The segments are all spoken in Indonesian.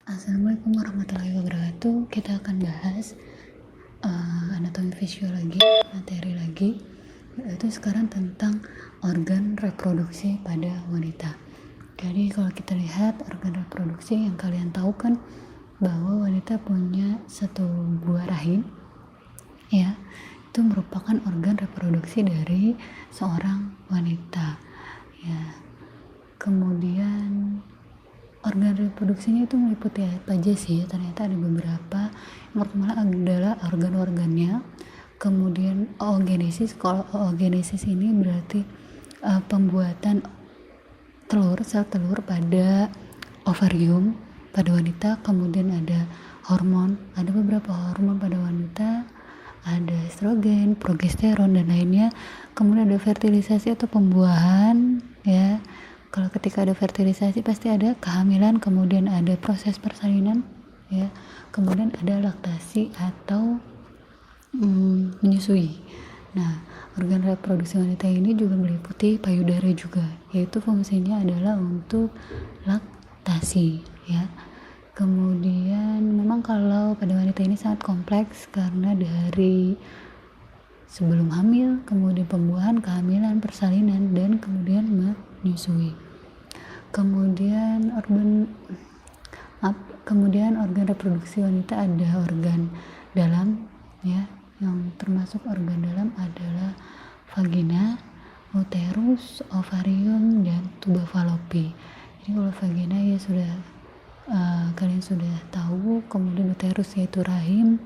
Assalamualaikum warahmatullahi wabarakatuh. Kita akan bahas anatomi fisiologi, materi lagi, yaitu sekarang tentang organ reproduksi pada wanita. Jadi kalau kita lihat organ reproduksi, yang kalian tahu kan bahwa wanita punya satu buah rahim, ya, itu merupakan organ reproduksi dari seorang wanita, ya. Kemudian organ reproduksinya itu meliputi apa aja sih? Ternyata ada beberapa. Yang pertama adalah organ-organnya. Kemudian oogenesis. Kalau oogenesis ini berarti pembuatan sel telur pada ovarium pada wanita. Kemudian ada hormon. Ada beberapa hormon pada wanita. Ada estrogen, progesteron dan lainnya. Kemudian ada fertilisasi atau pembuahan, ya. Kalau ketika ada fertilisasi pasti ada kehamilan, kemudian ada proses persalinan, ya, kemudian ada laktasi atau menyusui. Nah, organ reproduksi wanita ini juga meliputi payudara juga, yaitu fungsinya adalah untuk laktasi, ya. Kemudian memang kalau pada wanita ini sangat kompleks karena dari sebelum hamil, kemudian pembuahan, kehamilan, persalinan, dan kemudian menyusui. Kemudian organ reproduksi wanita ada organ dalam, ya, yang termasuk organ dalam adalah vagina, uterus, ovarium, dan tuba falopi. Jadi kalau vagina ya sudah kalian sudah tahu, kemudian uterus yaitu rahim,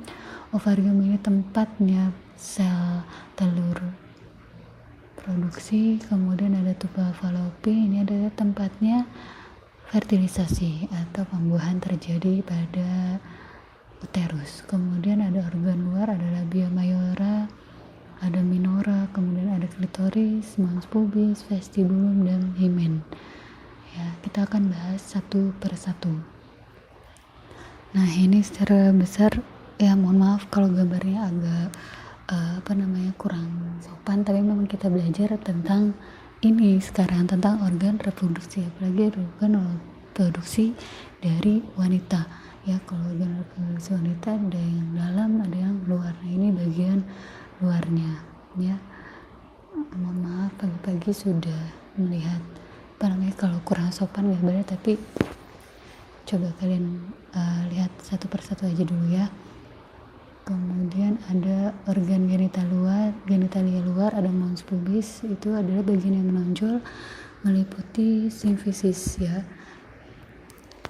ovarium ini tempatnya sel telur produksi, kemudian ada tuba falopi, ini adalah tempatnya fertilisasi atau pembuahan terjadi pada uterus. Kemudian ada organ luar, ada labia mayora, ada minora, kemudian ada klitoris, mons pubis, vestibulum, dan himen. Ya, kita akan bahas satu per satu. Nah, ini secara besar, ya mohon maaf kalau gambarnya agak kurang sopan, tapi memang kita belajar tentang ini sekarang, tentang organ reproduksi, apalagi organ reproduksi dari wanita, ya. Kalau organ reproduksi wanita ada yang dalam, ada yang luar. Nah, ini bagian luarnya, ya. Mohon maaf pagi-pagi sudah melihat kalau kurang sopan gambarnya, tapi coba kalian lihat satu persatu aja dulu, ya. Kemudian ada organ genitalia luar, ada mons pubis, itu adalah bagian yang menonjol meliputi simfisis, ya,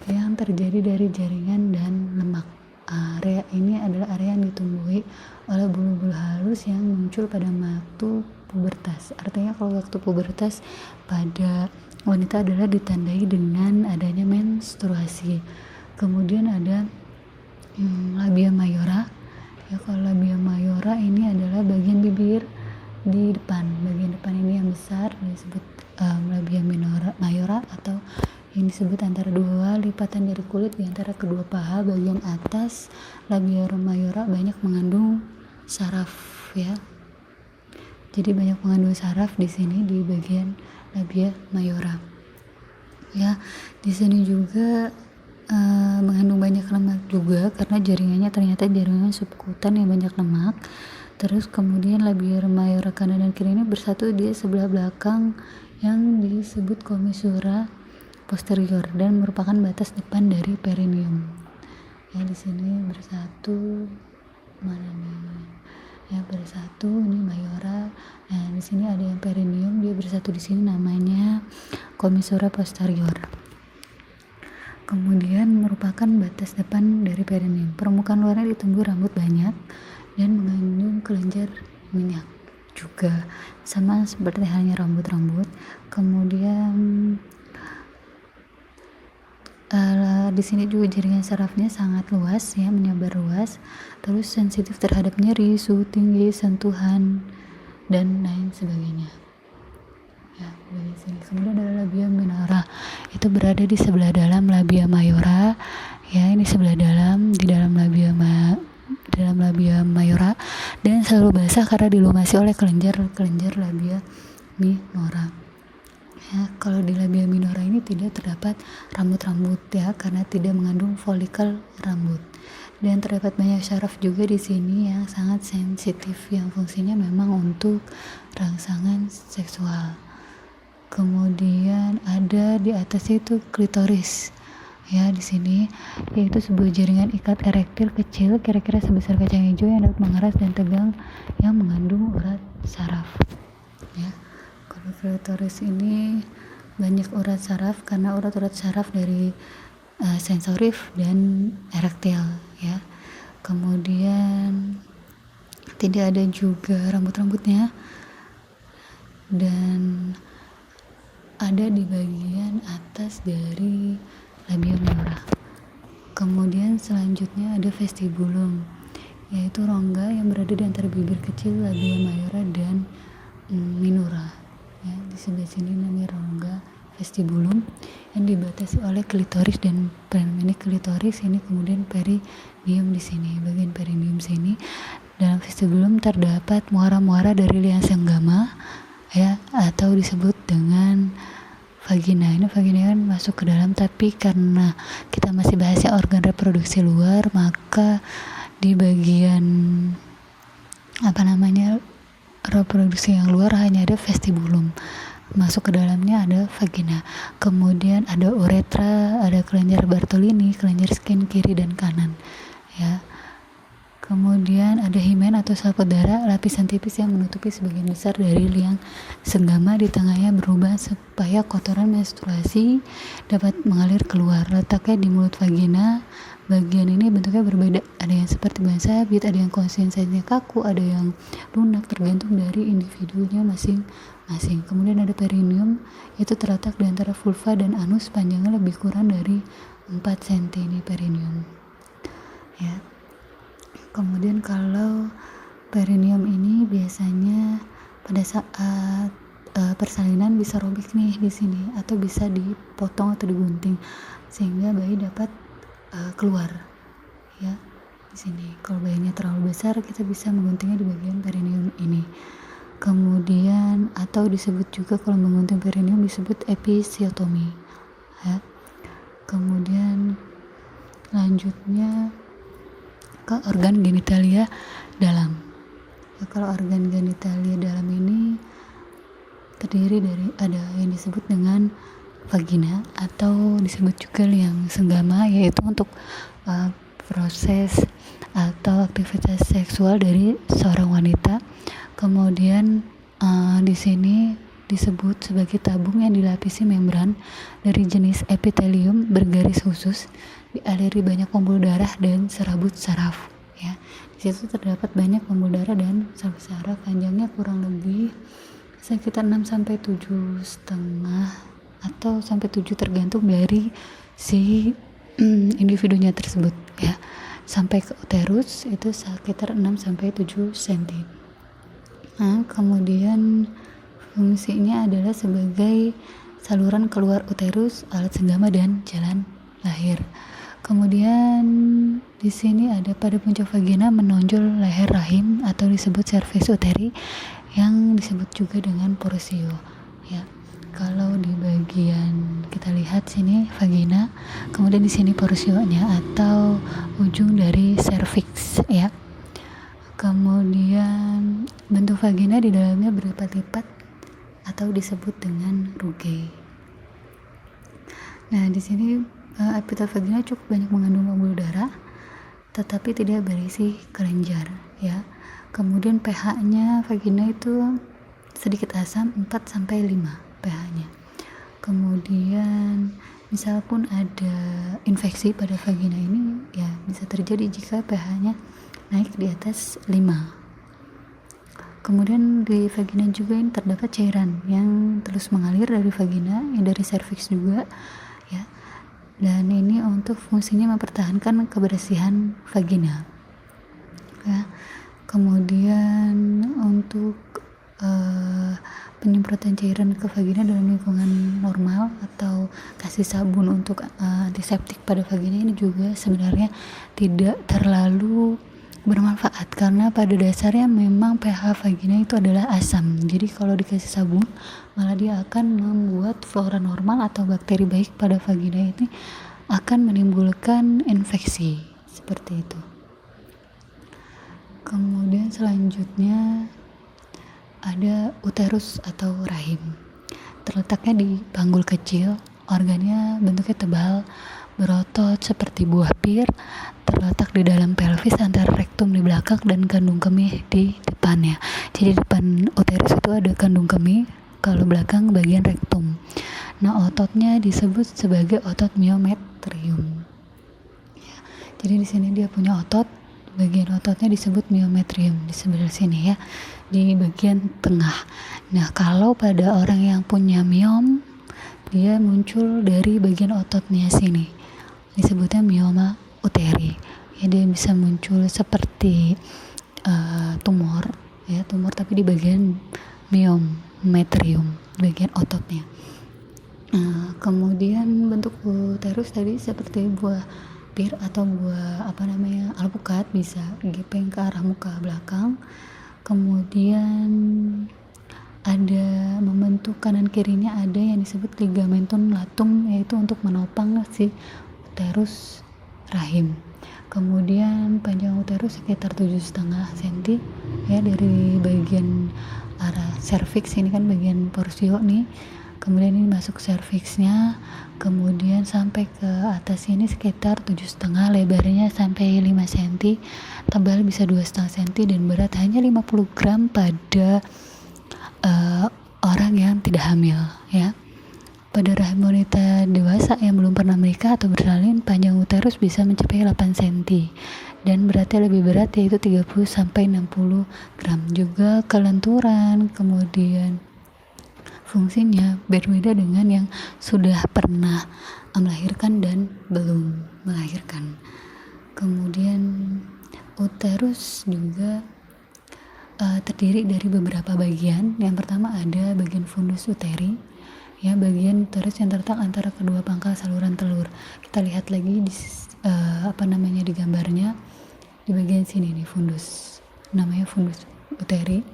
yang terjadi dari jaringan dan lemak. Area ini adalah area yang ditumbuhi oleh bulu-bulu halus yang muncul pada waktu pubertas. Artinya kalau waktu pubertas pada wanita adalah ditandai dengan adanya menstruasi. Kemudian ada labia mayora. Ya, kalau labia mayora ini adalah bagian bibir di depan. Bagian depan ini yang besar disebut labia mayora, atau yang disebut antara dua lipatan dari kulit di antara kedua paha. Bagian atas labia mayora banyak mengandung saraf, ya. Jadi banyak mengandung saraf di sini di bagian labia mayora. Ya, di sini juga mengandung banyak lemak juga karena jaringannya ternyata jaringan subkutan yang banyak lemak. Terus kemudian labia mayora kanan dan kiri ini bersatu di sebelah belakang yang disebut commissura posterior dan merupakan batas depan dari perineum. Ya, di sini bersatu, mana nih? Ya, bersatu ini mayora. Nah, di sini ada yang perineum, dia bersatu di sini namanya commissura posterior. Kemudian merupakan batas depan dari perineum. Permukaan luarnya ditumbuh rambut banyak dan mengandung kelenjar minyak juga, sama seperti halnya rambut-rambut. Kemudian di sini juga jaringan sarafnya sangat luas, ya, menyebar luas. Terus sensitif terhadap nyeri, suhu tinggi, sentuhan, dan lain sebagainya. Ya, dari sini. Kemudian ada labia minora, itu berada di sebelah dalam labia mayora, ya, ini sebelah dalam di dalam labia mayora, dan selalu basah karena dilumasi oleh kelenjar labia minora. Ya, kalau di labia minora ini tidak terdapat rambut-rambut ya, karena tidak mengandung folikel rambut. Dan terdapat banyak syaraf juga di sini yang sangat sensitif, yang fungsinya memang untuk rangsangan seksual. Kemudian ada di atas itu klitoris. Ya, di sini yaitu sebuah jaringan ikat erektil kecil kira-kira sebesar kacang hijau yang dapat mengeras dan tegang yang mengandung urat saraf. Ya, kalau klitoris ini banyak urat saraf karena urat-urat saraf dari sensorif dan erektil ya. Kemudian tidak ada juga rambut-rambutnya dan ada di bagian atas dari labia minora. Kemudian selanjutnya ada vestibulum, yaitu rongga yang berada di antara bibir kecil labia mayora dan minora. Ya, di sebelah sini namanya rongga vestibulum yang dibatasi oleh klitoris dan ini klitoris, ini kemudian perineum di sini, bagian perineum sini. Dalam vestibulum terdapat muara-muara dari liang senggama ya, atau disebut dengan vagina. Ini vagina kan masuk ke dalam, tapi karena kita masih bahasnya organ reproduksi luar, maka di bagian reproduksi yang luar hanya ada vestibulum, masuk ke dalamnya ada vagina. Kemudian ada uretra, ada kelenjar Bartolini, kelenjar skin kiri dan kanan ya. Kemudian ada himen atau selaput darah, lapisan tipis yang menutupi sebagian besar dari liang senggama, di tengahnya berubah supaya kotoran menstruasi dapat mengalir keluar. Letaknya di mulut vagina. Bagian ini bentuknya berbeda, ada yang seperti buah sabit, ada yang konsistensinya kaku, ada yang lunak, tergantung dari individunya masing-masing. Kemudian ada perineum, itu terletak di antara vulva dan anus, panjangnya lebih kurang dari 4 cm ini perineum ya. Kemudian kalau perineum ini biasanya pada saat persalinan bisa robek nih di sini, atau bisa dipotong atau digunting sehingga bayi dapat keluar ya di sini. Kalau bayinya terlalu besar, kita bisa mengguntingnya di bagian perineum ini. Kemudian atau disebut juga kalau menggunting perineum disebut episiotomi ya. Kemudian lanjutnya ke organ genitalia dalam ya. Kalau organ genitalia dalam ini terdiri dari ada yang disebut dengan vagina atau disebut juga liang senggama, yaitu untuk proses atau aktivitas seksual dari seorang wanita. Kemudian di sini disebut sebagai tabung yang dilapisi membran dari jenis epitelium bergaris khusus, dialiri banyak pembuluh darah dan serabut saraf ya. Di situ terdapat banyak pembuluh darah dan serabut saraf, panjangnya kurang lebih sekitar 6 sampai 7,5 atau sampai 7 tergantung dari si individunya tersebut ya. Sampai ke uterus itu sekitar 6 sampai 7 cm. Nah, kemudian fungsinya adalah sebagai saluran keluar uterus, alat senggama dan jalan lahir. Kemudian di sini ada pada puncak vagina menonjol leher rahim atau disebut cervix uteri yang disebut juga dengan porosio ya. Kalau di bagian kita lihat sini vagina, kemudian di sini porosionya atau ujung dari cervix ya. Kemudian bentuk vagina di dalamnya berlipat-lipat atau disebut dengan rugae. Nah, di sini epitel vagina cukup banyak mengandung pembuluh darah, tetapi tidak berisi kelenjar ya. Kemudian pH-nya vagina itu sedikit asam, 4-5 pH-nya. Kemudian misal pun ada infeksi pada vagina ini ya bisa terjadi jika pH-nya naik di atas 5. Kemudian di vagina juga ini terdapat cairan yang terus mengalir dari vagina, dari cervix juga ya. Dan ini untuk fungsinya mempertahankan kebersihan vagina ya. Kemudian untuk penyemprotan cairan ke vagina dalam lingkungan normal atau kasih sabun untuk antiseptik pada vagina ini juga sebenarnya tidak terlalu bermanfaat karena pada dasarnya memang pH vagina itu adalah asam. Jadi kalau dikasih sabun malah dia akan membuat flora normal atau bakteri baik pada vagina ini akan menimbulkan infeksi seperti itu. Kemudian selanjutnya ada uterus atau rahim. Terletaknya di panggul kecil, organnya bentuknya tebal, berotot seperti buah pir, terletak di dalam pelvis antara rektum di belakang dan kandung kemih di depannya. Jadi depan uterus itu ada kandung kemih, kalau belakang bagian rektum. Nah, ototnya disebut sebagai otot myometrium. Ya, jadi di sini dia punya otot, bagian ototnya disebut myometrium di sebelah sini ya, di bagian tengah. Nah, kalau pada orang yang punya myom, dia muncul dari bagian ototnya sini, disebutnya myoma uteri. Ya, dia bisa muncul seperti tumor tapi di bagian myometrium, bagian ototnya. Kemudian bentuk uterus tadi seperti buah pir atau buah alpukat, bisa gepeng ke arah muka belakang. Kemudian ada membentuk kanan kirinya ada yang disebut ligamentum latum, yaitu untuk menopang si uterus rahim. Kemudian panjang uterus sekitar 7,5 cm ya, dari bagian arah serviks, ini kan bagian porsio nih. Kemudian ini masuk serviksnya, kemudian sampai ke atas ini sekitar 7,5, lebarnya sampai 5 cm, tebal bisa 2,5 cm, dan berat hanya 50 gram pada orang yang tidak hamil ya. Pada rahim wanita dewasa yang belum pernah menikah atau bersalin, panjang uterus bisa mencapai 8 cm dan beratnya lebih berat, yaitu 30-60 gram. Juga kelenturan, kemudian fungsinya berbeda dengan yang sudah pernah melahirkan dan belum melahirkan. Kemudian uterus juga terdiri dari beberapa bagian. Yang pertama ada bagian fundus uteri ya, bagian uterus yang terletak antara kedua pangkal saluran telur. Kita lihat lagi di di gambarnya, di bagian sini nih fundus, namanya fundus uteri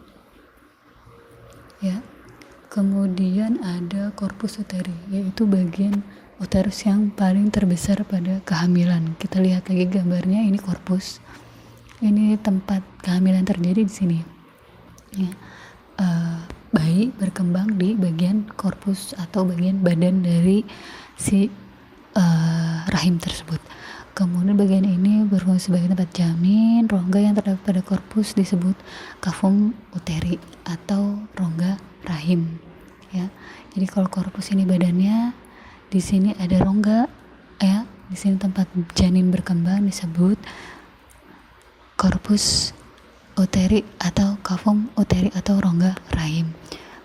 ya. Kemudian ada korpus uteri, yaitu bagian uterus yang paling terbesar pada kehamilan. Kita lihat lagi gambarnya, ini korpus, ini tempat kehamilan terjadi di sini ya. Bayi berkembang di bagian korpus atau bagian badan dari si rahim tersebut. Kemudian bagian ini berfungsi sebagai tempat janin. Rongga yang terdapat pada korpus disebut cavum uteri atau rongga rahim ya. Jadi kalau korpus ini badannya, di sini ada rongga ya, di sini tempat janin berkembang disebut korpus uteri atau cavum uteri atau rongga rahim.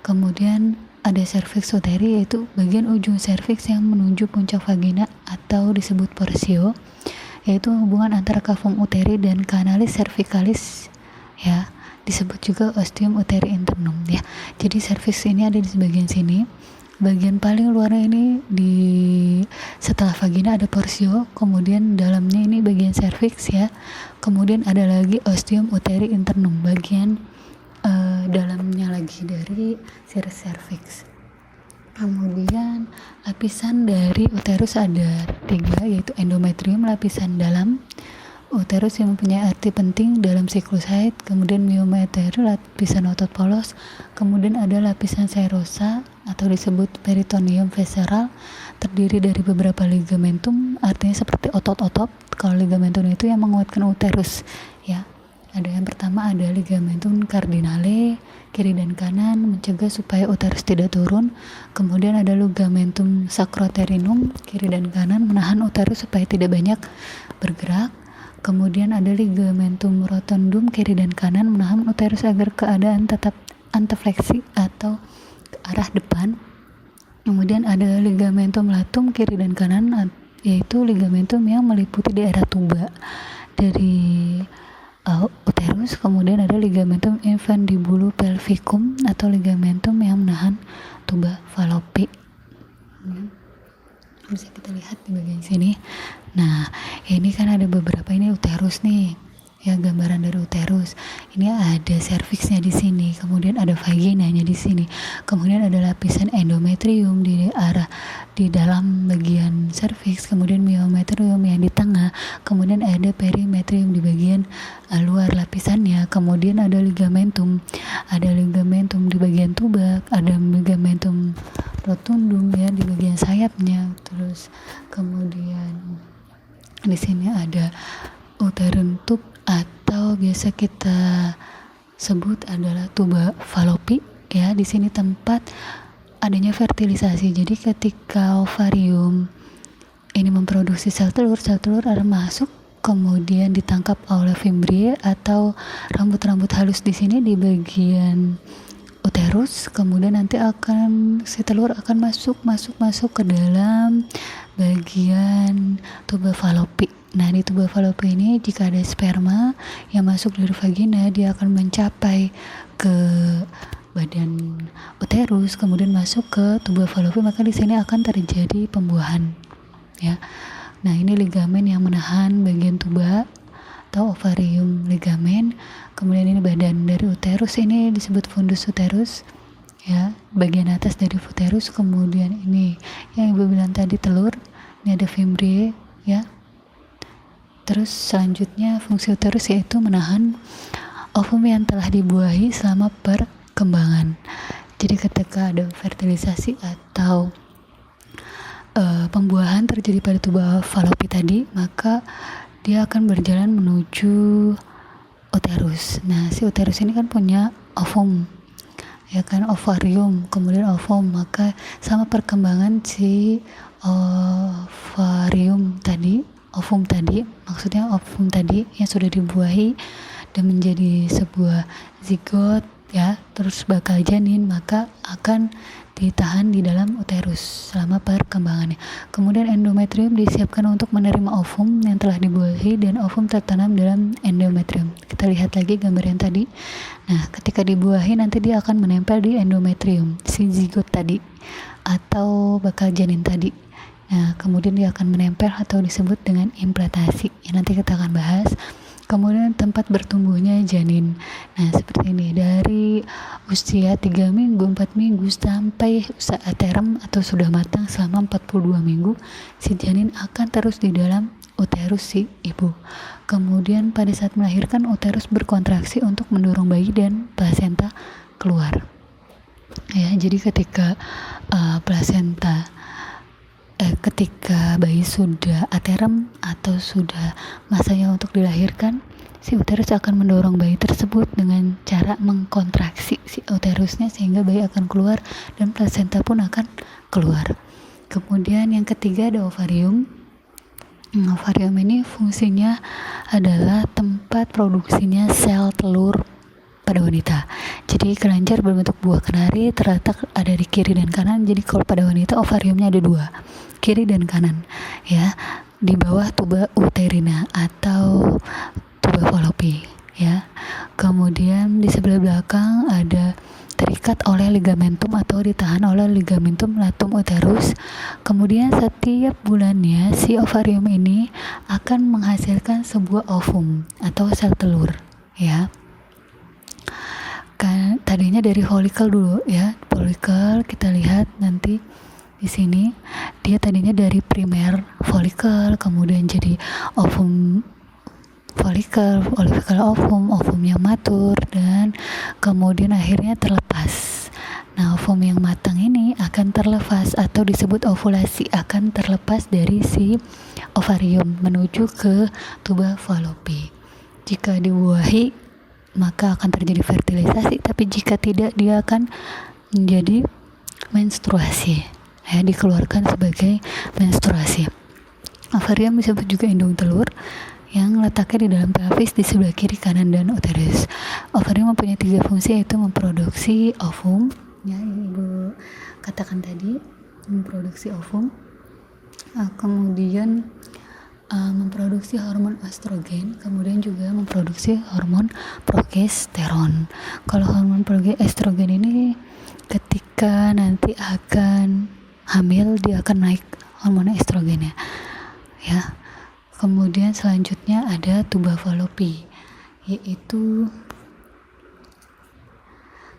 Kemudian ada cervix uteri, yaitu bagian ujung cervix yang menuju puncak vagina atau disebut porsio, yaitu hubungan antara cavum uteri dan canalis cervicalis ya, disebut juga ostium uteri internum ya. Jadi cervix ini ada di bagian sini. Bagian paling luarnya ini di setelah vagina ada porsio, kemudian dalamnya ini bagian cervix ya. Kemudian ada lagi ostium uteri internum, bagian dalamnya lagi dari cervix. Kemudian lapisan dari uterus ada 3, yaitu endometrium, lapisan dalam uterus yang mempunyai arti penting dalam siklus haid. Kemudian myometrium, lapisan otot polos. Kemudian ada lapisan serosa atau disebut peritoneum visceral, terdiri dari beberapa ligamentum, artinya seperti otot-otot. Kalau ligamentum itu yang menguatkan uterus ya. Ada yang pertama ada ligamentum cardinale, kiri dan kanan, mencegah supaya uterus tidak turun. Kemudian ada ligamentum sacroterinum, kiri dan kanan, menahan uterus supaya tidak banyak bergerak. Kemudian ada ligamentum rotundum, kiri dan kanan, menahan uterus agar keadaan tetap antefleksi atau ke arah depan. Kemudian ada ligamentum latum, kiri dan kanan, yaitu ligamentum yang meliputi daerah tuba dari uterus. Kemudian ada ligamentum infundibulum pelvicum atau ligamentum yang menahan tuba fallopi. Bisa kita lihat di bagian sini. Nah, ini kan ada beberapa, ini uterus nih ya, gambaran dari uterus. Ini ada serviksnya di sini, kemudian ada vaginanya di sini, kemudian ada lapisan endometrium di dalam bagian serviks, kemudian myometrium yang di tengah, kemudian ada perimetrium di bagian luar lapisannya, kemudian ada ligamentum di bagian tubak, ada ligamentum rotundum ya di bagian sayapnya, terus kemudian di sini ada uterine tube atau biasa kita sebut adalah tuba falopi ya. Di sini tempat adanya fertilisasi. Jadi ketika ovarium ini memproduksi sel telur akan masuk, kemudian ditangkap oleh fimbriae atau rambut-rambut halus di sini di bagian uterus, kemudian nanti si telur akan masuk ke dalam bagian tuba falopi. Nah, di tuba falopi ini jika ada sperma yang masuk dari vagina, dia akan mencapai ke badan uterus, kemudian masuk ke tuba falopi, maka di sini akan terjadi pembuahan ya. Nah, ini ligamen yang menahan bagian tuba atau ovarium ligamen. Kemudian ini badan dari uterus, ini disebut fundus uterus ya, bagian atas dari uterus. Kemudian ini yang ibu bilang tadi telur, ini ada fimbriae ya. Terus selanjutnya fungsi uterus yaitu menahan ovum yang telah dibuahi selama perkembangan. Jadi ketika ada fertilisasi atau pembuahan terjadi pada tuba falopi tadi, maka dia akan berjalan menuju uterus. Nah, si uterus ini kan punya ovum ya kan, ovarium, kemudian ovum, maka sama perkembangan si ovum tadi yang sudah dibuahi dan menjadi sebuah zigot ya, terus bakal janin, maka akan ditahan di dalam uterus selama perkembangannya. Kemudian endometrium disiapkan untuk menerima ovum yang telah dibuahi dan ovum tertanam dalam endometrium. Kita lihat lagi gambar yang tadi. Nah, ketika dibuahi nanti dia akan menempel di endometrium, si zigot tadi atau bakal janin tadi. Nah, kemudian dia akan menempel atau disebut dengan implantasi yang nanti kita akan bahas. Kemudian tempat bertumbuhnya janin. Nah, seperti ini, dari usia 3 minggu, 4 minggu sampai usia term atau sudah matang selama 42 minggu, si janin akan terus di dalam uterus si ibu. Kemudian pada saat melahirkan, uterus berkontraksi untuk mendorong bayi dan plasenta keluar. Ya, jadi ketika ketika bayi sudah aterem atau sudah masanya untuk dilahirkan, si uterus akan mendorong bayi tersebut dengan cara mengkontraksi si uterusnya sehingga bayi akan keluar dan plasenta pun akan keluar. Kemudian yang ketiga ada ovarium. Ovarium ini fungsinya adalah tempat produksinya sel telur pada wanita. Jadi kelenjar berbentuk buah kenari terletak ada di kiri dan kanan. Jadi kalau pada wanita ovariumnya ada 2, kiri dan kanan ya, di bawah tuba uterina atau tuba falopi ya. Kemudian di sebelah belakang ada terikat oleh ligamentum atau ditahan oleh ligamentum latum uterus. Kemudian setiap bulannya si ovarium ini akan menghasilkan sebuah ovum atau sel telur ya. Tadinya dari folikel dulu ya. Folikel kita lihat nanti di sini, dia tadinya dari primer folikel, kemudian jadi ovum folikel ovum yang matur, dan kemudian akhirnya terlepas. Nah, ovum yang matang ini akan terlepas atau disebut ovulasi, akan terlepas dari si ovarium menuju ke tuba falopi. Jika dibuahi maka akan terjadi fertilisasi, tapi jika tidak dia akan menjadi menstruasi ya, dikeluarkan sebagai menstruasi. Ovarium disebut juga indung telur yang letaknya di dalam pelvis di sebelah kiri, kanan, dan uterus. Ovarium mempunyai 3 fungsi, yaitu memproduksi ovum ya, ibu katakan tadi, memproduksi ovum, kemudian memproduksi hormon estrogen, kemudian juga memproduksi hormon progesteron. Kalau hormon estrogen ini ketika nanti akan hamil dia akan naik hormon estrogennya ya. Kemudian selanjutnya ada tuba falopi. yaitu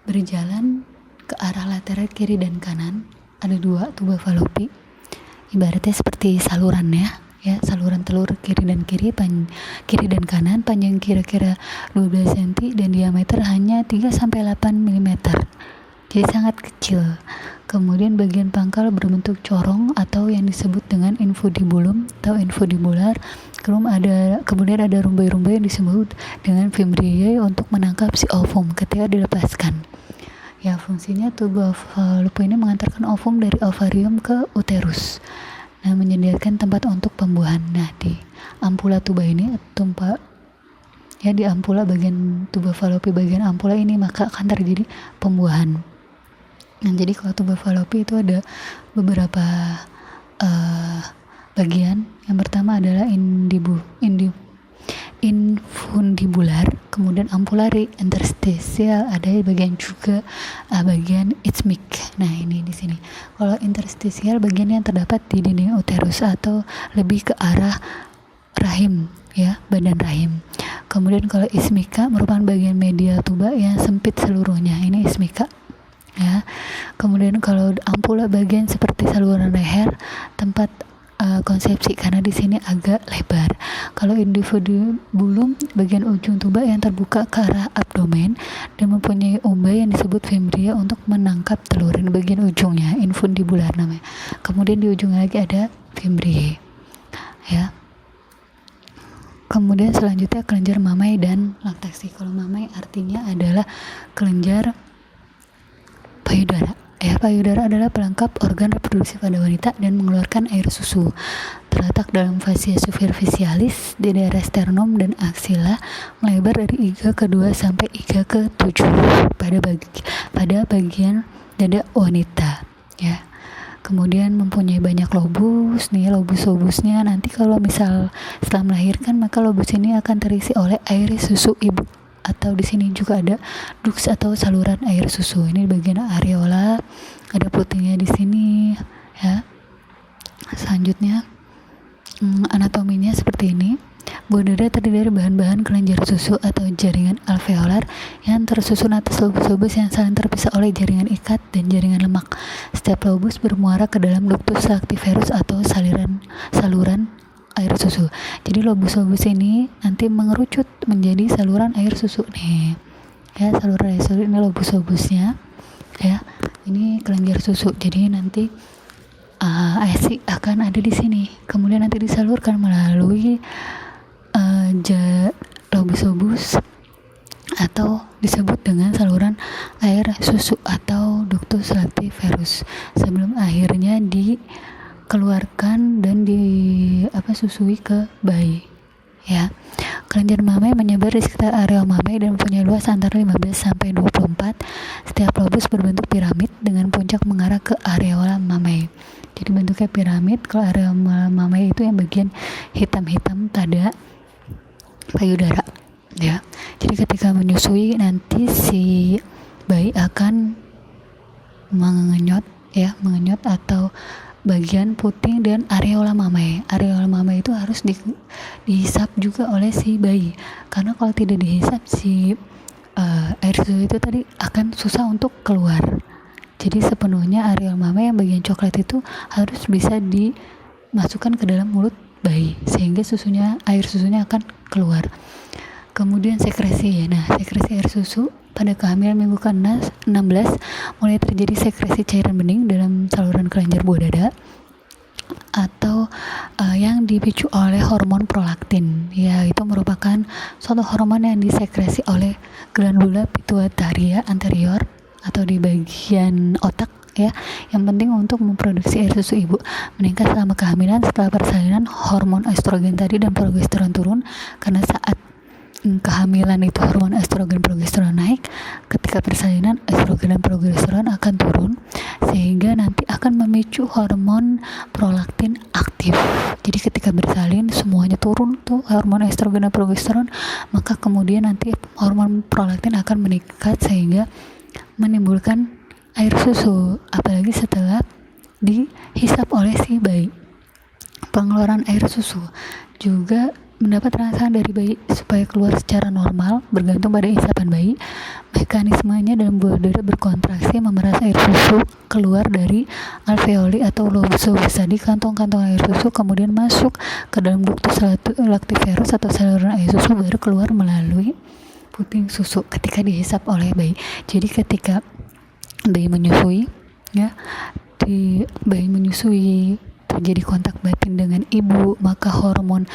berjalan ke arah lateral kiri dan kanan. Ada 2 tuba falopi, ibaratnya seperti saluran ya, saluran telur kiri dan kiri dan kanan, panjang kira-kira 12 cm dan diameter hanya 3-8 mm, jadi sangat kecil. Kemudian bagian pangkal berbentuk corong atau yang disebut dengan infundibulum atau infundibular. Kemudian ada rumbai-rumbai yang disebut dengan fimbriae untuk menangkap si ovum ketika dilepaskan. Ya, fungsinya tuba falopi ini mengantarkan ovum dari ovarium ke uterus. Nah, menyediakan tempat untuk pembuahan. Nah, di ampula tuba ini di ampula bagian tuba falopi bagian ampula ini maka akan terjadi pembuahan. Nah, jadi kalau tuba falopi itu ada beberapa bagian. Yang pertama adalah infundibular, kemudian ampulari, interstisial, ada bagian juga bagian isthmic. Nah, ini di sini. Kalau interstisial bagian yang terdapat di dinding uterus atau lebih ke arah rahim, ya, badan rahim. Kemudian kalau ismika merupakan bagian medial tuba yang sempit seluruhnya. Ini ismika. Ya. Kemudian kalau ampula bagian seperti saluran leher, tempat konsepsi karena di sini agak lebar. Kalau infundibulum bagian ujung tuba yang terbuka ke arah abdomen dan mempunyai umbai yang disebut fimbria untuk menangkap telur. Ini bagian ujungnya, infundibular namanya. Kemudian di ujungnya lagi ada fimbriae. Ya. Kemudian selanjutnya kelenjar mamai dan laktasi. Kalau mamai artinya adalah kelenjar payudara. Ya, payudara adalah pelengkap organ reproduksi pada wanita dan mengeluarkan air susu. Terletak dalam fascia superficialis di daerah sternum dan aksila, melebar dari iga ke-2 sampai iga ke-7 pada bagian dada wanita. Ya. Kemudian mempunyai banyak lobus. Nih, lobus-lobusnya nanti kalau misal setelah melahirkan maka lobus ini akan terisi oleh air susu ibu. Atau di sini juga ada duks atau saluran air susu. Ini bagian areola, ada putihnya di sini, ya. Selanjutnya anatominya seperti ini. Buah dada terdiri dari bahan-bahan kelenjar susu atau jaringan alveolar yang tersusun atas lobus-lobus yang saling terpisah oleh jaringan ikat dan jaringan lemak. Setiap lobus bermuara ke dalam ductus lactiferus atau saluran air susu. Jadi lobus-lobus ini nanti mengerucut menjadi saluran air susu nih. Ya, saluran air susu ini lobus-lobusnya. Ya, ini kelenjar susu. Jadi nanti ASI akan ada di sini. Kemudian nanti disalurkan melalui lobus-lobus atau disebut dengan saluran air susu atau ductus lactiferus sebelum akhirnya dikeluarkan dan susui ke bayi. Ya. Kelenjar mamai menyebar di sekitar area mamai dan mempunyai luas antara 15 sampai 24. Setiap lobus berbentuk piramid dengan puncak mengarah ke areola mamai. Jadi bentuknya piramid. Kalau areola mamai itu yang bagian hitam-hitam pada payudara. Ya. Jadi ketika menyusui nanti si bayi akan mengenyot atau bagian puting dan areola mamai. Areola mamai itu harus dihisap juga oleh si bayi. Karena kalau tidak dihisap si air susu itu tadi akan susah untuk keluar. Jadi sepenuhnya areola mamai yang bagian coklat itu harus bisa dimasukkan ke dalam mulut bayi sehingga air susunya akan keluar. Kemudian sekresi. Nah, sekresi air susu pada kehamilan minggu ke-16 mulai terjadi sekresi cairan bening dalam saluran kelenjar buah dada atau yang dipicu oleh hormon prolaktin. Ya, itu merupakan suatu hormon yang disekresi oleh glandula pituitaria anterior atau di bagian otak, ya, yang penting untuk memproduksi air susu ibu. Meningkat selama kehamilan. Setelah persalinan hormon estrogen tadi dan progesteron turun karena saat kehamilan itu hormon estrogen progesteron naik. Ketika persalinan estrogen dan progesteron akan turun sehingga nanti akan memicu hormon prolaktin aktif. Jadi ketika bersalin semuanya turun tuh hormon estrogen dan progesteron, maka kemudian nanti hormon prolaktin akan meningkat sehingga menimbulkan air susu, apalagi setelah dihisap oleh si bayi. Pengeluaran air susu juga mendapat rangsangan dari bayi supaya keluar secara normal bergantung pada isapan bayi. Mekanismenya dalam buah dada berkontraksi memeras air susu keluar dari alveoli atau lobus di kantong-kantong air susu, kemudian masuk ke dalam ductus lactiferus atau saluran air susu, baru keluar melalui puting susu ketika dihisap oleh bayi. Jadi ketika bayi menyusui, ya, bayi menyusui terjadi kontak batin dengan ibu, maka hormon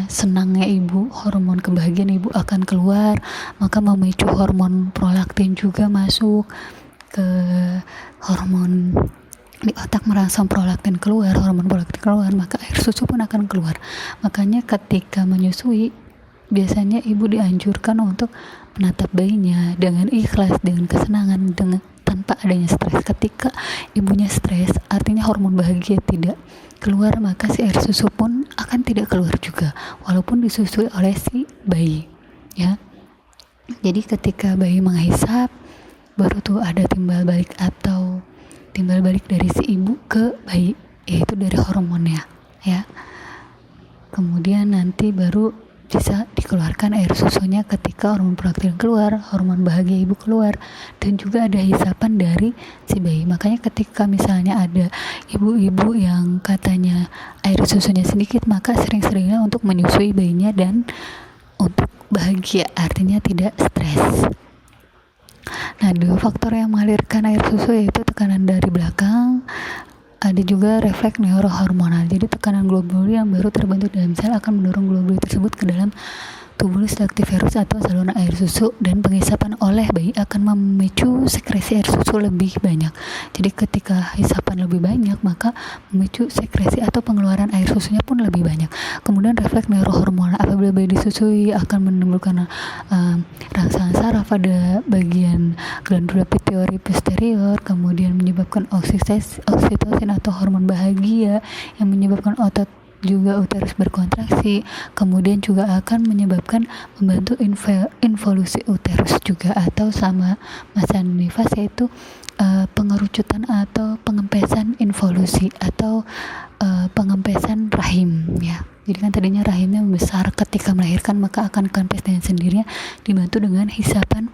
senangnya ibu, hormon kebahagiaan ibu akan keluar, maka memicu hormon prolaktin juga masuk ke hormon di otak, merangsang prolaktin keluar, hormon prolaktin keluar, maka air susu pun akan keluar. Makanya ketika menyusui biasanya ibu dianjurkan untuk menatap bayinya dengan ikhlas, dengan kesenangan, tanpa adanya stres. Ketika ibunya stres, artinya hormon bahagia tidak keluar, maka si air susu pun akan tidak keluar juga walaupun disusui oleh si bayi, ya. Jadi ketika bayi menghisap, baru tuh ada timbal balik dari si ibu ke bayi, yaitu dari hormonnya, ya. Kemudian nanti baru bisa dikeluarkan air susunya ketika hormon prolaktin keluar, hormon bahagia ibu keluar, dan juga ada hisapan dari si bayi. Makanya ketika misalnya ada ibu-ibu yang katanya air susunya sedikit, maka sering-seringnya untuk menyusui bayinya dan untuk bahagia, artinya tidak stres. Nah, dua faktor yang mengalirkan air susu yaitu tekanan dari belakang, ada juga refleks neurohormonal. Jadi tekanan globuli yang baru terbentuk dalam sel akan mendorong globuli tersebut ke dalam tubulus lactiferus atau saluran air susu, dan penghisapan oleh bayi akan memicu sekresi air susu lebih banyak. Jadi ketika hisapan lebih banyak, maka memicu sekresi atau pengeluaran air susunya pun lebih banyak. Kemudian refleks neurohormonal, apabila bayi disusui akan menimbulkan rangsangan saraf pada bagian glandula pituitari posterior, kemudian menyebabkan oksitosin atau hormon bahagia yang menyebabkan otot juga uterus berkontraksi, kemudian juga akan menyebabkan membantu involusi uterus juga, atau sama masa nifas, yaitu pengerucutan atau pengempesan involusi atau pengempesan rahim, ya. Jadi kan tadinya rahimnya membesar ketika melahirkan, maka akan kempes dengan sendirinya dibantu dengan hisapan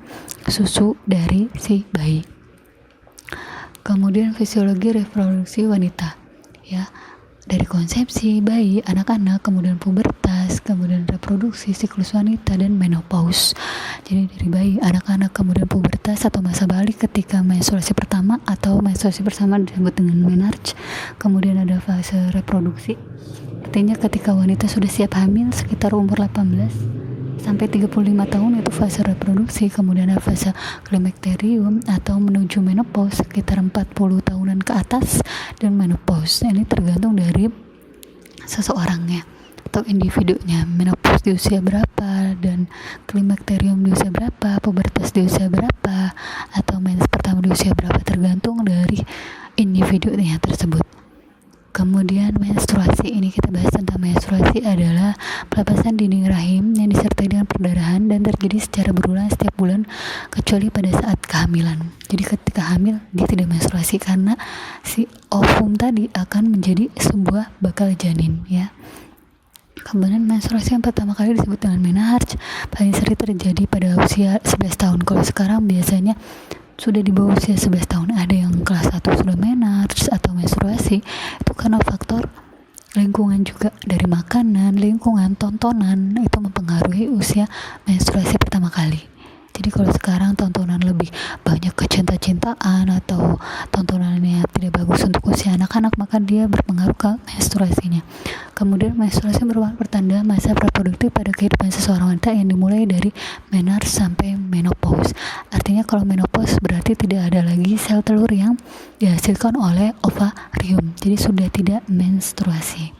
susu dari si bayi. Kemudian fisiologi reproduksi wanita, ya. Dari konsepsi bayi, anak-anak, kemudian pubertas, kemudian reproduksi, siklus wanita, dan menopause. Jadi dari bayi, anak-anak, kemudian pubertas atau masa balik ketika menstruasi pertama, atau menstruasi bersama disebut dengan menarche. Kemudian ada fase reproduksi, artinya ketika wanita sudah siap hamil sekitar umur 18 sampai 35 tahun, itu fase reproduksi. Kemudian ada fase klimakterium atau menuju menopause sekitar 40 tahunan ke atas, dan menopause ini tergantung dari seseorangnya atau individunya, menopause di usia berapa, dan klimakterium di usia berapa, pubertas di usia berapa, atau mens pertama di usia berapa, tergantung dari individunya tersebut. Kemudian menstruasi, ini kita bahas tentang menstruasi adalah pelepasan dinding rahim yang disertai dengan perdarahan dan terjadi secara berulang setiap bulan kecuali pada saat kehamilan. Jadi ketika hamil dia tidak menstruasi karena si ovum tadi akan menjadi sebuah bakal janin, ya. Kemudian menstruasi yang pertama kali disebut dengan menarche, paling sering terjadi pada usia 11 tahun. Kalau sekarang biasanya sudah di bawah usia 11 tahun. Ada yang kelas 1 sudah menarche atau menstruasi. Itu karena faktor lingkungan juga, dari makanan, lingkungan, tontonan, itu mempengaruhi usia menstruasi pertama kali. Jadi kalau sekarang tontonan lebih banyak kecinta-cintaan atau tontonannya tidak bagus untuk usia anak-anak, maka dia berpengaruh ke menstruasinya. Kemudian menstruasi merupakan pertanda masa reproduktif pada kehidupan seseorang wanita yang dimulai dari menarche sampai menopause. Artinya kalau menopause berarti tidak ada lagi sel telur yang dihasilkan oleh ovarium, jadi sudah tidak menstruasi.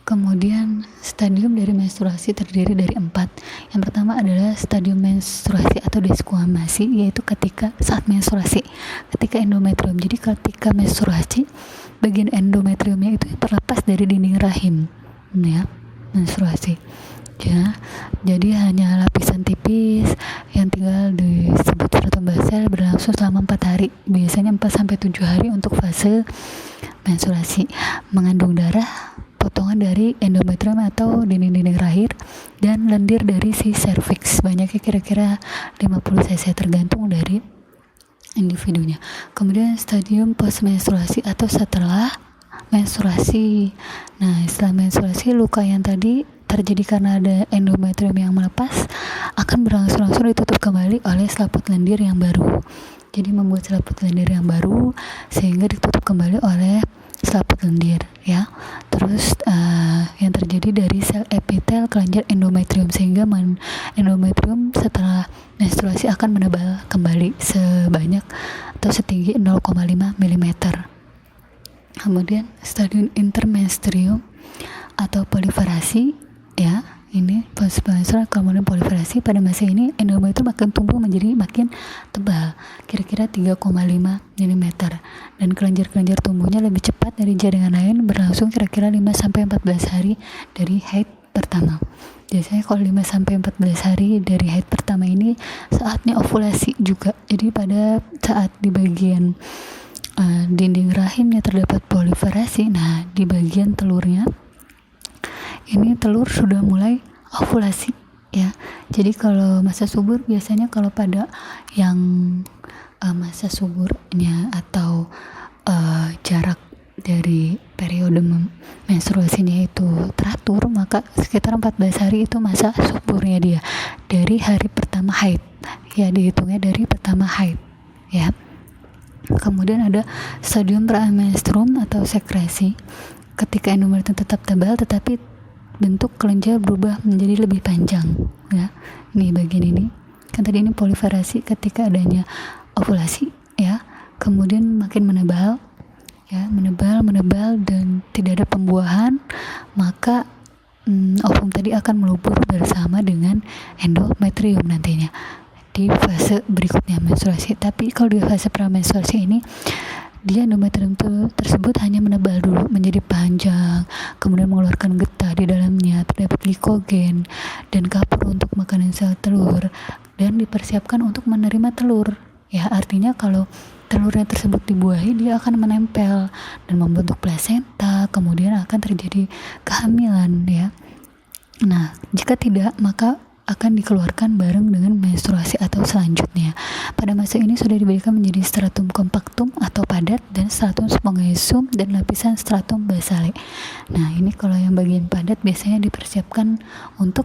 Kemudian stadium dari menstruasi terdiri dari 4. Yang pertama adalah stadium menstruasi atau desquamasi, yaitu ketika saat menstruasi, ketika endometrium. Jadi ketika menstruasi, bagian endometriumnya itu terlepas dari dinding rahim, ya, menstruasi. Ya, jadi hanya lapisan tipis yang tinggal disebut serotembas sel berlangsung selama 4 hari, biasanya 4-7 hari untuk fase menstruasi. Mengandung darah potongan dari endometrium atau dinding-dinding rahim, dan lendir dari si cervix. Banyaknya kira-kira 50 cc tergantung dari individunya. Kemudian stadium postmenstruasi atau setelah menstruasi. Nah, setelah menstruasi, luka yang tadi terjadi karena ada endometrium yang melepas akan berangsur-angsur ditutup kembali oleh selaput lendir yang baru. Jadi membuat selaput lendir yang baru sehingga ditutup kembali oleh selaput lendir, ya. Terus yang terjadi dari sel epitel kelenjar endometrium, sehingga endometrium setelah menstruasi akan menebal kembali sebanyak atau setinggi 0,5 mm. Kemudian stadium intermenstruum atau proliferasi, ya. Ini postmenstrual, kemudian proliferasi. Pada masa ini endometrium akan tumbuh menjadi makin tebal, kira-kira 3,5 mm, dan kelenjar-kelenjar tumbuhnya lebih cepat dari jaringan lain, berlangsung kira-kira 5-14 hari dari haid pertama. Biasanya kalau 5-14 hari dari haid pertama ini saatnya ovulasi juga. Jadi pada saat di bagian dinding rahimnya terdapat proliferasi, nah di bagian telurnya ini telur sudah mulai ovulasi, ya. Jadi kalau masa subur, biasanya kalau pada yang masa suburnya atau jarak dari periode menstruasinya itu teratur, maka sekitar 14 hari itu masa suburnya dia dari hari pertama haid, ya, dihitungnya dari pertama haid, ya. Kemudian ada stadium premenstruum atau sekresi, ketika endometrium tetap tebal tetapi bentuk kelenjar berubah menjadi lebih panjang, ya. Ini bagian ini kan tadi ini proliferasi ketika adanya ovulasi, ya. Kemudian makin menebal, ya, menebal dan tidak ada pembuahan, maka ovum tadi akan melubur bersama dengan endometrium nantinya di fase berikutnya menstruasi. Tapi kalau di fase pramenstruasi ini, dia endometrium tersebut hanya menebal dulu menjadi panjang, kemudian mengeluarkan getah di dalamnya, terdapat glikogen dan kapur untuk makanan sel telur, dan dipersiapkan untuk menerima telur, ya. Artinya kalau telurnya tersebut dibuahi, dia akan menempel dan membentuk plasenta, kemudian akan terjadi kehamilan, ya. Nah, jika tidak, maka akan dikeluarkan bareng dengan menstruasi atau selanjutnya. Pada masa ini sudah diberikan menjadi stratum compactum atau padat, dan stratum spongiosum, dan lapisan stratum basale. Nah, ini kalau yang bagian padat biasanya dipersiapkan untuk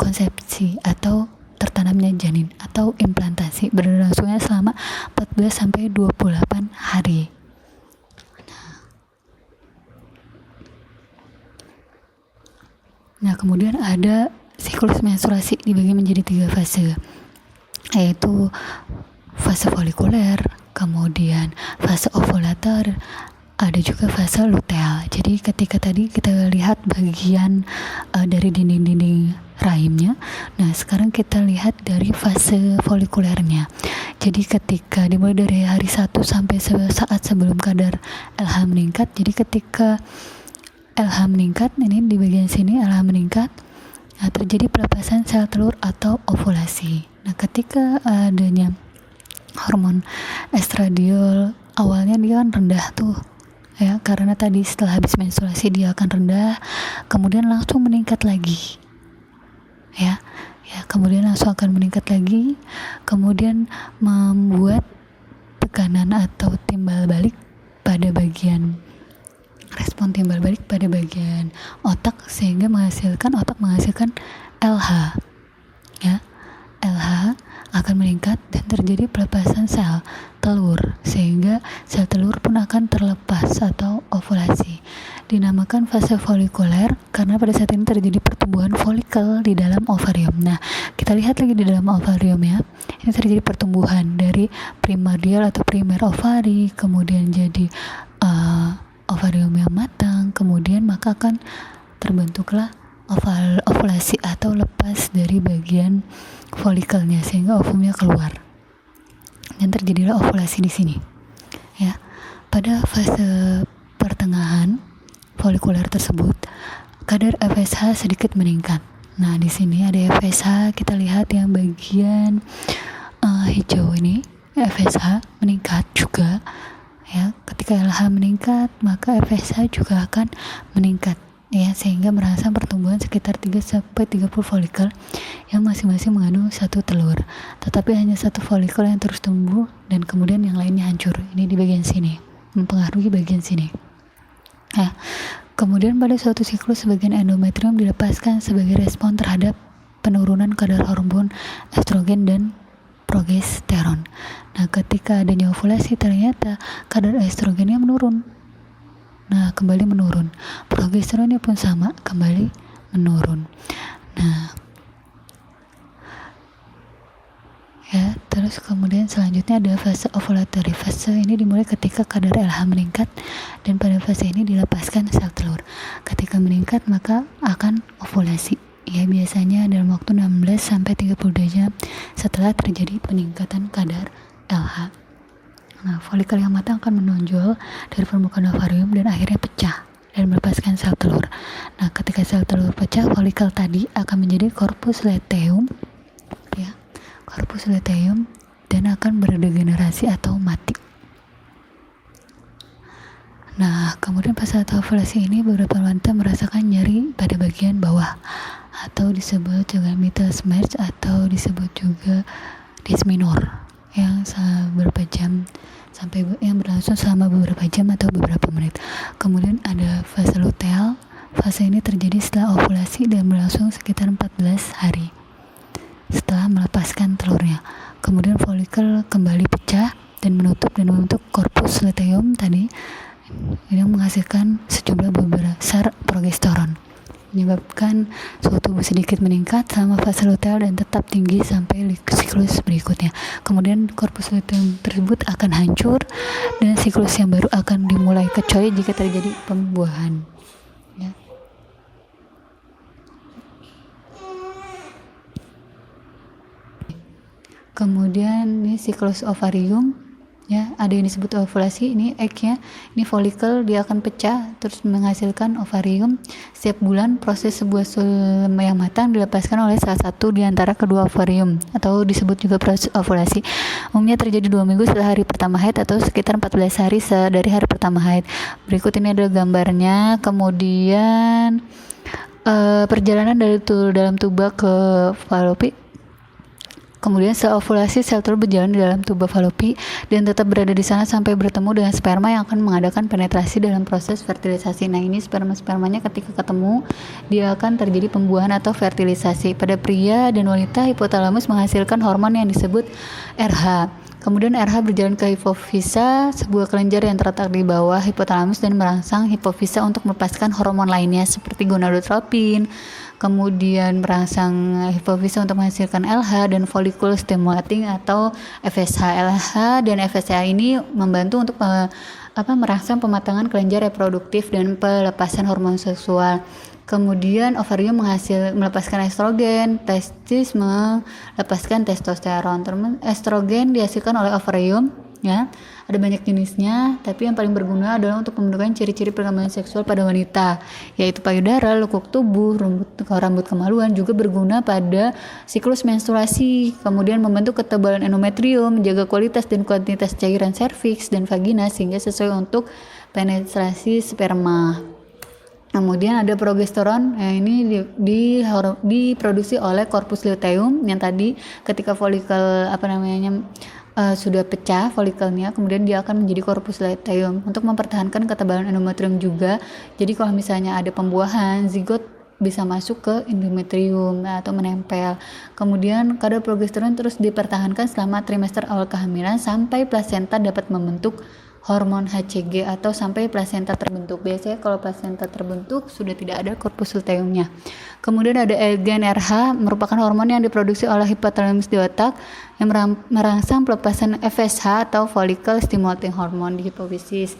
konsepsi atau tertanamnya janin atau implantasi, berlangsungnya selama 14-28 hari. Nah, kemudian ada siklus menstruasi dibagi menjadi 3 fase, yaitu fase folikuler, kemudian fase ovulator, ada juga fase luteal. Jadi ketika tadi kita lihat bagian dari dinding-dinding rahimnya, nah sekarang kita lihat dari fase folikulernya. Jadi ketika dimulai dari hari 1 sampai saat sebelum kadar LH meningkat, jadi ketika LH meningkat, ini di bagian sini LH meningkat, nah, terjadi pelepasan sel telur atau ovulasi. Nah, ketika adanya hormon estradiol, awalnya dia kan rendah tuh, ya, karena tadi setelah habis menstruasi dia akan rendah, kemudian langsung meningkat lagi, ya, kemudian langsung akan meningkat lagi, kemudian membuat tekanan atau timbal balik pada bagian respon timbal balik pada bagian otak, sehingga otak menghasilkan LH, ya. LH akan meningkat dan terjadi pelepasan sel telur, sehingga sel telur pun akan terlepas atau ovulasi. Dinamakan fase folikuler karena pada saat ini terjadi pertumbuhan folikel di dalam ovarium. Nah, kita lihat lagi di dalam ovarium, ya. Ini terjadi pertumbuhan dari primordial atau primer ovari, kemudian jadi ovarium yang matang, kemudian maka akan terbentuklah ovulasi atau lepas dari bagian folikelnya sehingga ovumnya keluar, dan terjadilah ovulasi di sini, ya. Pada fase pertengahan folikuler tersebut, kadar FSH sedikit meningkat. Nah, di sini ada FSH, kita lihat yang bagian hijau ini FSH meningkat juga, Ya, ketika LH meningkat, maka FSH juga akan meningkat. Ya, sehingga merangsang pertumbuhan sekitar 3-30 folikel yang masing-masing mengandung satu telur. Tetapi hanya satu folikel yang terus tumbuh dan kemudian yang lainnya hancur. Ini di bagian sini, mempengaruhi bagian sini. Nah, kemudian pada suatu siklus sebagian endometrium dilepaskan sebagai respon terhadap penurunan kadar hormon estrogen dan progesteron. Nah, ketika adanya ovulasi ternyata kadar estrogennya menurun. Nah, kembali menurun. Progesteronnya pun sama, kembali menurun. Nah, ya, terus kemudian selanjutnya ada fase ovulatory. Fase ini dimulai ketika kadar LH meningkat dan pada fase ini dilepaskan sel telur. Ketika meningkat maka akan ovulasi. Ya, biasanya dalam waktu 16-32 jam setelah terjadi peningkatan kadar LH. Nah, folikel yang matang akan menonjol dari permukaan ovarium dan akhirnya pecah dan melepaskan sel telur. Nah, ketika sel telur pecah, folikel tadi akan menjadi corpus luteum, ya, corpus luteum, dan akan berdegenerasi atau mati. Nah, kemudian pas saat ovulasi ini beberapa wanita merasakan nyeri pada bagian bawah atau disebut juga Mittels Merz atau disebut juga dysmenorrhea yang beberapa jam yang berlangsung selama beberapa jam atau beberapa menit. Kemudian ada fase luteal. Fase ini terjadi setelah ovulasi dan berlangsung sekitar 14 hari setelah melepaskan telurnya. Kemudian folikel kembali pecah dan membentuk corpus luteum tadi yang menghasilkan sejumlah besar progesteron, menyebabkan suhu tubuh sedikit meningkat selama fase luteal dan tetap tinggi sampai siklus berikutnya. Kemudian korpus luteum tersebut akan hancur dan siklus yang baru akan dimulai kecuali jika terjadi pembuahan. Ya. Kemudian ini siklus ovarium. Ya, ada yang disebut ovulasi, ini egg-nya, ini folikel, dia akan pecah terus menghasilkan ovarium. Setiap bulan proses sebuah sperma yang matang dilepaskan oleh salah satu di antara kedua ovarium atau disebut juga proses ovulasi. Umumnya terjadi 2 minggu setelah hari pertama haid atau sekitar 14 hari dari hari pertama haid. Berikut ini ada gambarnya. Kemudian perjalanan dari dalam tuba ke falopi. Kemudian setelah ovulasi, sel telur berjalan di dalam tuba falopi dan tetap berada di sana sampai bertemu dengan sperma yang akan mengadakan penetrasi dalam proses fertilisasi. Nah, ini spermanya ketika ketemu, dia akan terjadi pembuahan atau fertilisasi. Pada pria dan wanita, hipotalamus menghasilkan hormon yang disebut RH. Kemudian RH berjalan ke hipofisa, sebuah kelenjar yang terletak di bawah hipotalamus dan merangsang hipofisa untuk melepaskan hormon lainnya seperti gonadotropin. Kemudian merangsang hipofisa untuk menghasilkan LH dan follicle stimulating atau FSH. LH dan FSH ini membantu untuk merangsang pematangan kelenjar reproduktif dan pelepasan hormon seksual. Kemudian ovarium melepaskan estrogen, testis melepaskan testosteron. Estrogen dihasilkan oleh ovarium, ya. Ada banyak jenisnya, tapi yang paling berguna adalah untuk pembentukan ciri-ciri perkembangan seksual pada wanita, yaitu payudara, lekuk tubuh, rambut kemaluan, juga berguna pada siklus menstruasi. Kemudian membentuk ketebalan endometrium, menjaga kualitas dan kuantitas cairan serviks dan vagina sehingga sesuai untuk penetrasi sperma. Kemudian ada progesteron, ini diproduksi oleh corpus luteum yang tadi ketika folikel sudah pecah folikelnya, kemudian dia akan menjadi corpus luteum untuk mempertahankan ketebalan endometrium juga. Jadi kalau misalnya ada pembuahan, zigot bisa masuk ke endometrium atau menempel. Kemudian kadar progesteron terus dipertahankan selama trimester awal kehamilan sampai plasenta dapat membentuk hormon HCG atau sampai plasenta terbentuk. Biasanya kalau plasenta terbentuk sudah tidak ada corpus luteumnya. Kemudian ada gen RH, merupakan hormon yang diproduksi oleh hipotalamus di otak yang merangsang pelepasan FSH atau follicle stimulating hormone di hipofisis.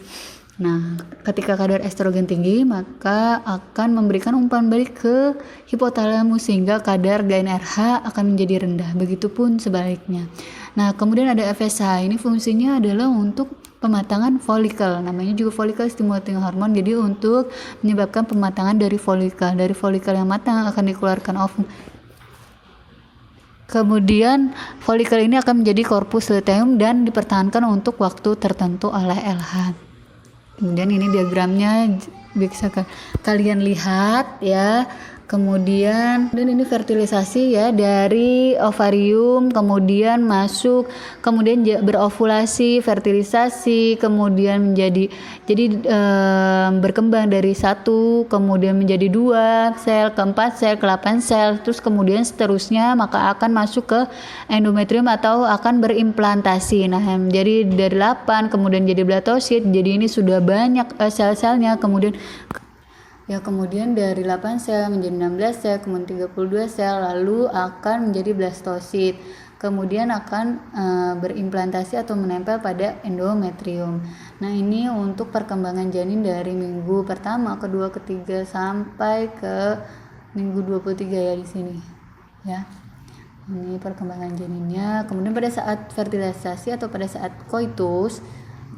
Nah, ketika kadar estrogen tinggi, maka akan memberikan umpan balik ke hipotalamus sehingga kadar gen RH akan menjadi rendah. Begitupun sebaliknya. Nah, kemudian ada FSH. Ini fungsinya adalah untuk pematangan folikel, namanya juga follicle stimulating hormone. Jadi untuk menyebabkan pematangan dari folikel yang matang akan dikeluarkan Kemudian folikel ini akan menjadi korpus luteum dan dipertahankan untuk waktu tertentu oleh LH. Kemudian ini diagramnya bisa kalian lihat ya. Kemudian dan ini fertilisasi ya, dari ovarium kemudian masuk, kemudian berovulasi, fertilisasi, kemudian berkembang dari 1, kemudian menjadi 2 sel, ke 4 sel, ke 8 sel, terus kemudian seterusnya maka akan masuk ke endometrium atau akan berimplantasi. Nah, jadi dari 8 kemudian jadi blatosit, jadi ini sudah banyak sel-selnya, kemudian dari 8 sel menjadi 16 sel, kemudian 32 sel, lalu akan menjadi blastosit. Kemudian akan berimplantasi atau menempel pada endometrium. Nah, ini untuk perkembangan janin dari minggu pertama, kedua, ketiga sampai ke minggu 23 ya di sini. Ya. Ini perkembangan janinnya. Kemudian pada saat fertilisasi atau pada saat koitus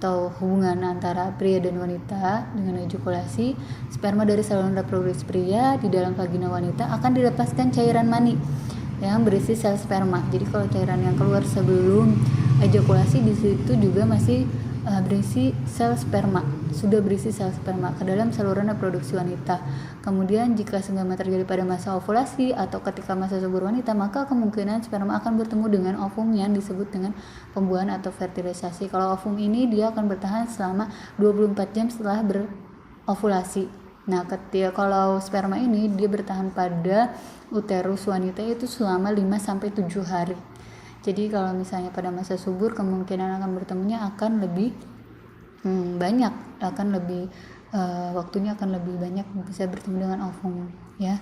atau hubungan antara pria dan wanita dengan ejakulasi, sperma dari saluran reproduksi pria di dalam vagina wanita akan dilepaskan cairan mani yang berisi sel sperma. Jadi kalau cairan yang keluar sebelum ejakulasi di situ juga masih berisi sel sperma, sudah berisi sel sperma ke dalam saluran reproduksi wanita. Kemudian jika senggama terjadi pada masa ovulasi atau ketika masa subur wanita, maka kemungkinan sperma akan bertemu dengan ovum yang disebut dengan pembuahan atau fertilisasi. Kalau ovum ini dia akan bertahan selama 24 jam setelah berovulasi. Nah, kalau sperma ini dia bertahan pada uterus wanita itu selama 5-7 hari. Jadi kalau misalnya pada masa subur kemungkinan akan bertemunya akan lebih banyak, waktunya akan lebih banyak bisa bertemu dengan ovum ya.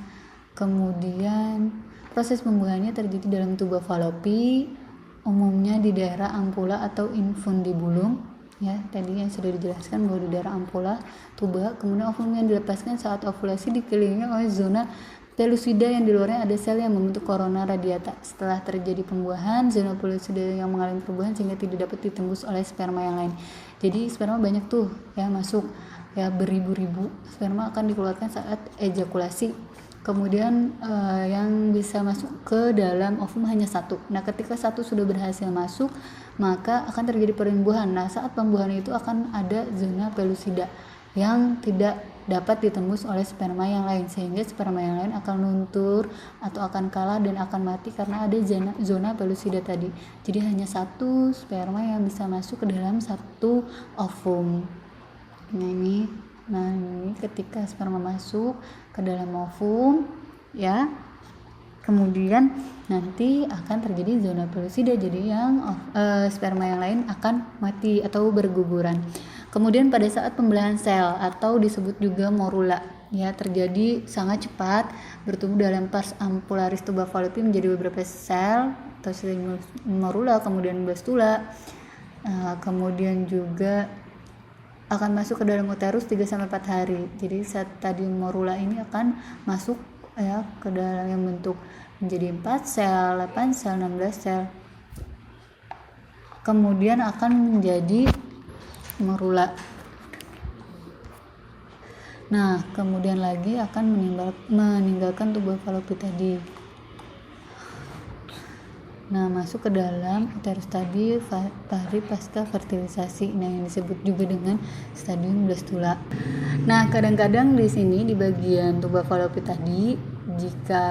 Kemudian proses pembuahannya terjadi dalam tuba falopi, umumnya di daerah ampula atau infundibulum ya. Tadi yang sudah dijelaskan bahwa di daerah ampula tuba, kemudian ovum yang dilepaskan saat ovulasi dikelilingi oleh zona pelusida yang di luarnya ada sel yang membentuk corona radiata. Setelah terjadi pembuahan, zona pelusida yang mengalami perubahan sehingga tidak dapat ditembus oleh sperma yang lain. Jadi sperma banyak tuh ya masuk ya, beribu-ribu sperma akan dikeluarkan saat ejakulasi. Kemudian yang bisa masuk ke dalam ovum hanya 1. Nah, ketika 1 sudah berhasil masuk, maka akan terjadi perembuhan. Nah, saat pembuahan itu akan ada zona pelusida yang tidak dapat ditembus oleh sperma yang lain, sehingga sperma yang lain akan luntur atau akan kalah dan akan mati karena ada zona pelusida tadi. Jadi hanya 1 sperma yang bisa masuk ke dalam 1 ovum. Nah ini ketika sperma masuk ke dalam ovum ya, kemudian nanti akan terjadi zona pelusida, jadi yang sperma yang lain akan mati atau berguguran. Kemudian pada saat pembelahan sel atau disebut juga morula ya, terjadi sangat cepat, bertumbuh dalam pars ampularis tuba falopi menjadi beberapa sel atau morula, kemudian blastula, kemudian juga akan masuk ke dalam uterus 3-4 hari. Jadi stadium morula ini akan masuk ya ke dalam yang bentuk menjadi 4 sel, 8 sel, 16 sel. Kemudian akan menjadi morula. Nah, kemudian lagi akan meninggalkan tuba falopi tadi. Nah, masuk ke dalam uterus tadi pari pasca fertilisasi. Nah, yang disebut juga dengan stadium blastula. Nah, kadang-kadang di sini di bagian tuba falopi tadi, jika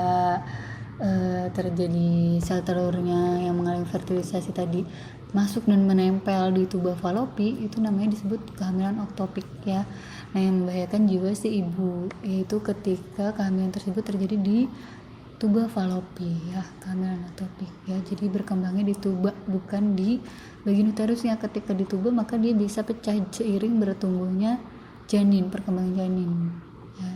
terjadi sel telurnya yang mengalami fertilisasi tadi masuk dan menempel di tuba falopi, itu namanya disebut kehamilan oktopik ya. Nah, yang membahayakan jiwa si ibu yaitu ketika kehamilan tersebut terjadi di tuba falopi ya, kehamilan oktopik ya. Jadi berkembangnya di tuba bukan di bagian uterusnya. Ketika di tuba maka dia bisa pecah seiring bertumbuhnya janin, perkembangan janin ya.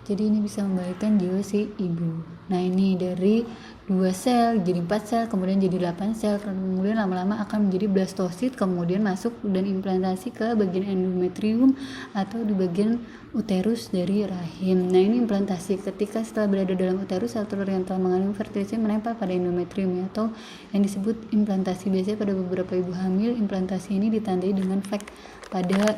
Jadi ini bisa membahayakan jiwa si ibu. Nah, ini dari 2 sel jadi 4 sel, kemudian jadi 8 sel, kemudian lama-lama akan menjadi blastosit, kemudian masuk dan implantasi ke bagian endometrium atau di bagian uterus dari rahim. Nah, ini implantasi ketika setelah berada dalam uterus, sel telur yang telah mengalami fertilisasi menempel pada endometrium atau yang disebut implantasi. Biasanya pada beberapa ibu hamil, implantasi ini ditandai dengan flek pada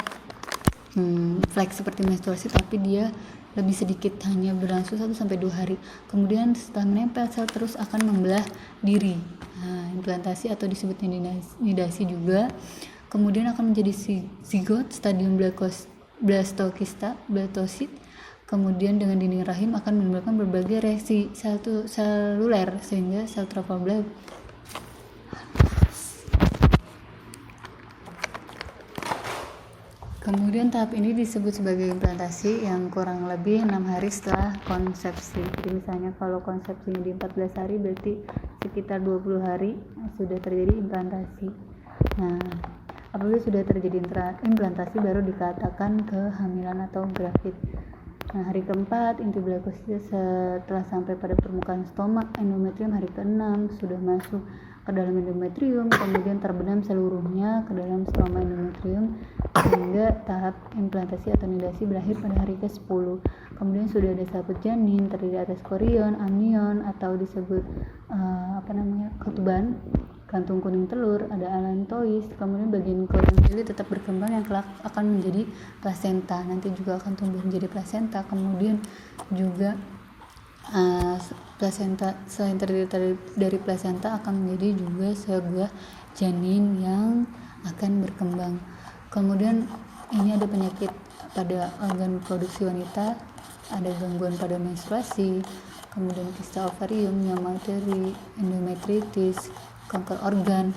flek seperti menstruasi, tapi dia lebih sedikit, hanya berlangsung 1-2 hari. Kemudian setelah menempel, sel terus akan membelah diri. Nah, implantasi atau disebutnya nidasi juga. Kemudian akan menjadi zigot, stadium blastosit. Kemudian dengan dinding rahim akan menimbulkan berbagai reaksi seluler sehingga sel trophoblast Kemudian tahap ini disebut sebagai implantasi yang kurang lebih 6 hari setelah konsepsi. Jadi misalnya kalau konsepsinya di 14 hari berarti sekitar 20 hari sudah terjadi implantasi. Nah, apabila sudah terjadi implantasi baru dikatakan kehamilan atau grafid. Nah, hari keempat inti blastosis setelah sampai pada permukaan stoma endometrium, hari ke-6 sudah masuk ke dalam endometrium, kemudian terbenam seluruhnya ke dalam stoma endometrium sehingga tahap implantasi atau nidasi berakhir pada hari ke-10. Kemudian sudah ada sabut janin terdiri atas korion, amnion atau disebut ketuban, kantung kuning telur, ada allantois, kemudian bagian korion cilik tetap berkembang yang kelak akan menjadi plasenta, nanti juga akan tumbuh menjadi plasenta. Kemudian juga plasenta selain terdiri dari plasenta akan menjadi juga sebuah janin yang akan berkembang. Kemudian ini ada penyakit pada organ produksi wanita, ada gangguan pada menstruasi, kemudian kista ovarium, pneumateri, endometritis, kanker organ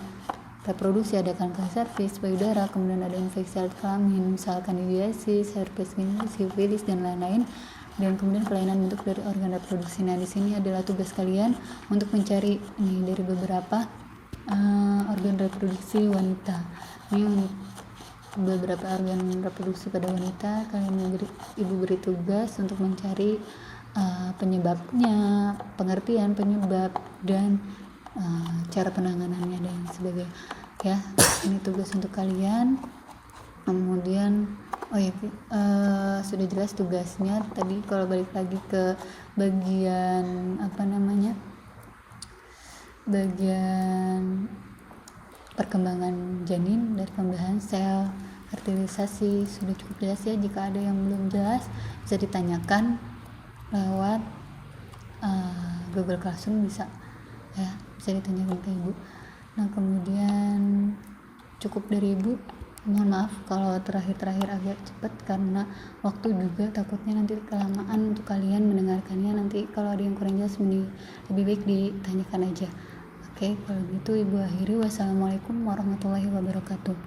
reproduksi, ada kanker serviks, payudara, kemudian ada infeksi alat kelamin, misalkan kandidiasis, herpes genital, sifilis dan lain-lain. Dan kemudian kelainan bentuk dari organ reproduksi. Nah, di sini adalah tugas kalian untuk mencari ini dari beberapa organ reproduksi wanita. Ini beberapa organ reproduksi pada wanita, ibu beri tugas untuk mencari penyebabnya, pengertian penyebab, dan cara penanganannya dan sebagainya. Ya, ini tugas untuk kalian. Kemudian sudah jelas tugasnya. Tadi kalau balik lagi ke bagian bagian perkembangan janin dari pembelahan sel, fertilisasi sudah cukup jelas ya. Jika ada yang belum jelas bisa ditanyakan lewat Google Classroom, bisa ditanyakan ke ibu. Nah, kemudian cukup dari ibu. Mohon maaf kalau terakhir agak cepat karena waktu juga, takutnya nanti kelamaan untuk kalian mendengarkannya. Nanti kalau ada yang kurang jelas lebih baik ditanyakan aja. Oke, kalau gitu ibu akhiri. Wassalamualaikum warahmatullahi wabarakatuh.